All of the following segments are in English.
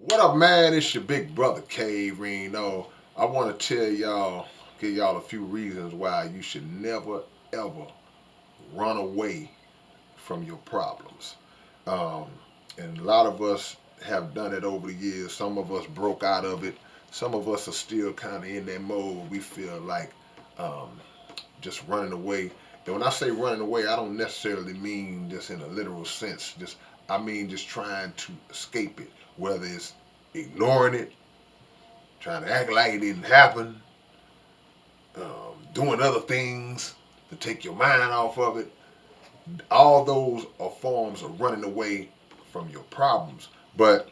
What up, man? It's your big brother K-Rino. I want to give y'all a few reasons why you should never ever run away from your problems. Um, and a lot of us have done it over the years. Some of us broke out of it. Some of us are still kind of in that mode. We feel like um, just running away. And when I say running away, I don't necessarily mean just in a literal sense. I mean just trying to escape it, whether it's ignoring it, trying to act like it didn't happen, doing other things to take your mind off of it. All those are forms of running away from your problems. But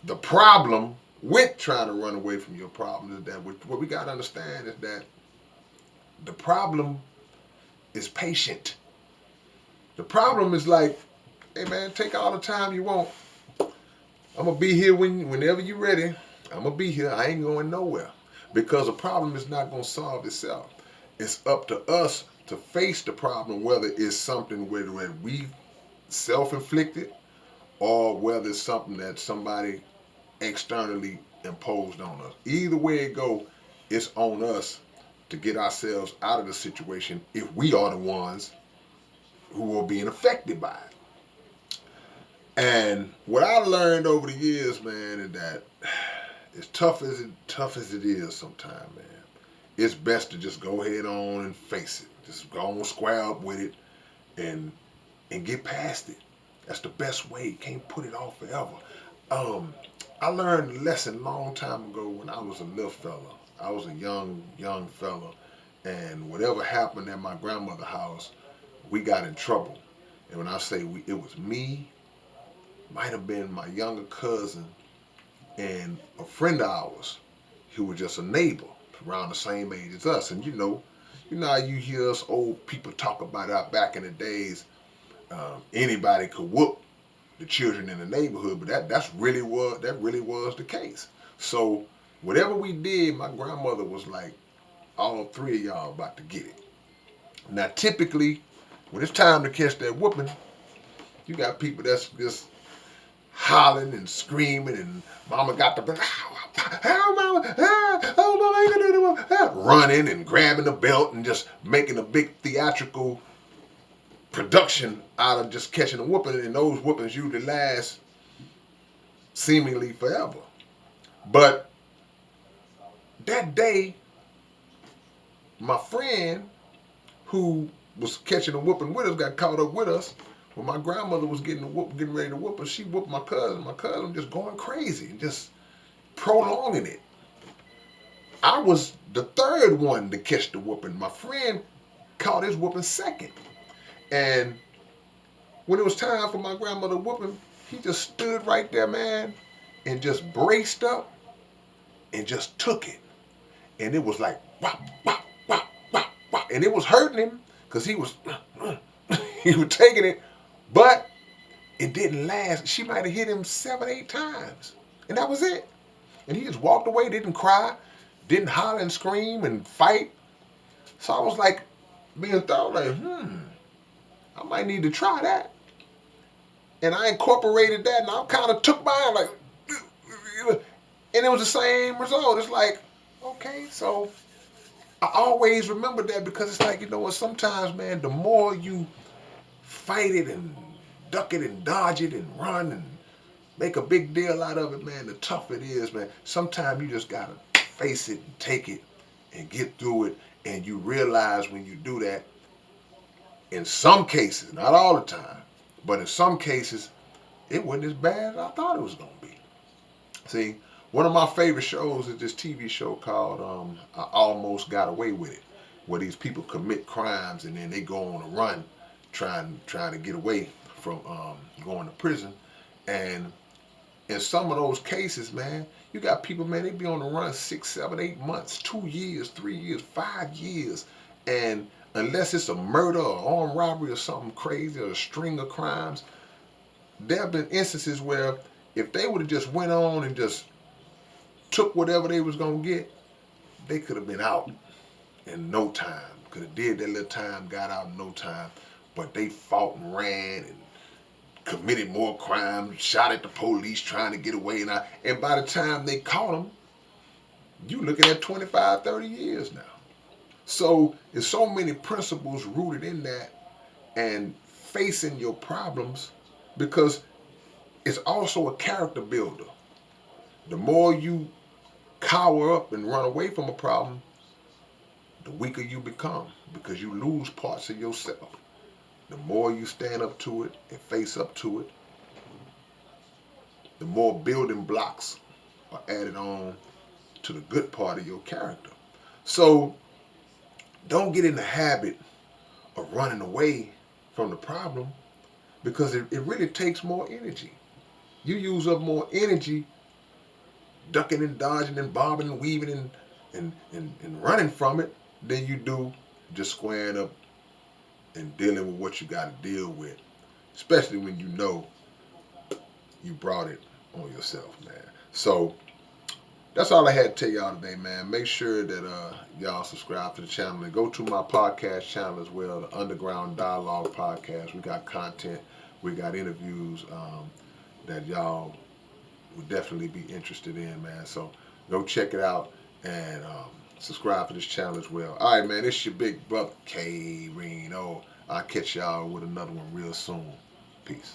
the problem with trying to run away from your problems is that what we got to understand is that the problem is patient. The problem is like, hey man, take all the time you want. I'm gonna be here whenever you're ready. I'm gonna be here. I ain't going nowhere because the problem is not gonna solve itself. It's up to us to face the problem, whether it's something where we self-inflicted or whether it's something that somebody externally imposed on us. Either way it go, it's on us to get ourselves out of the situation if we are the ones who are being affected by it. And what I learned over the years, man, is that as tough as it is sometimes, man, it's best to just go head on and face it. Just go on square up with it and get past it. That's the best way. You can't put it off forever. Um, I learned a lesson a long time ago when I was a little fella. I was a young fella, and whatever happened at my grandmother's house, we got in trouble. And when I say we, it was me, might have been my younger cousin, and a friend of ours who was just a neighbor around the same age as us. And you know how you hear us old people talk about how back in the days anybody could whoop the children in the neighborhood, but that really was the case. So whatever we did, my grandmother was like, all three of y'all about to get it. Now typically, when it's time to catch that whooping, you got people that's just hollering and screaming, and mama got the oh mama, oh mama, ain't gonna do that, running and grabbing the belt and just making a big theatrical production out of just catching a whooping, and those whoopings usually last seemingly forever. But that day, my friend who was catching a whooping with us got caught up with us. When my grandmother was getting ready to whoop her, she whooped my cousin. My cousin just going crazy and just prolonging it. I was the third one to catch the whooping. My friend caught his whooping second. And when it was time for my grandmother whooping, he just stood right there, man, and just braced up and just took it. And it was like, wop, wop, wop, wop, wop. And it was hurting him because he was, he was taking it, but it didn't last. She might have hit him 7, 8 times. And that was it. And he just walked away, didn't cry, didn't holler and scream and fight. So I was like, being thought like, I might need to try that. And I incorporated that, and I kind of took mine like, and it was the same result. It's like, okay, so I always remember that because it's like, you know what, sometimes, man, the more you fight it and duck it and dodge it and run and make a big deal out of it, man, the tougher it is, man. Sometimes you just gotta face it and take it and get through it. And you realize when you do that, in some cases, not all the time, but in some cases, it wasn't as bad as I thought it was gonna be. See, one of my favorite shows is this TV show called I Almost Got Away with It, where these people commit crimes and then they go on a run trying to get away from going to prison. And in some of those cases, man, you got people, man, they be on the run 6, 7, 8 months, 2 years, 3 years, 5 years. And unless it's a murder or armed robbery or something crazy or a string of crimes, there have been instances where if they would have just went on and just took whatever they was gonna get, they could have been out in no time. Could have did their little time, got out in no time. But they fought and ran and committed more crimes, shot at the police trying to get away. And by the time they caught him, you looking at 25, 30 years now. So there's so many principles rooted in that and facing your problems, because it's also a character builder. The more you cower up and run away from a problem, the weaker you become because you lose parts of yourself. The more you stand up to it and face up to it, the more building blocks are added on to the good part of your character. So don't get in the habit of running away from the problem, because it really takes more energy. You use up more energy ducking and dodging and bobbing and weaving and running from it than you do just squaring up and dealing with what you got to deal with, especially when you know you brought it on yourself, man. So that's all I had to tell y'all today, man. Make sure that y'all subscribe to the channel and go to my podcast channel as well, the Underground Dialogue Podcast. We got content, we got interviews that y'all would definitely be interested in, man. So go check it out and subscribe to this channel as well. All right, man. It's your big brother K-Rino. I'll catch y'all with another one real soon. Peace.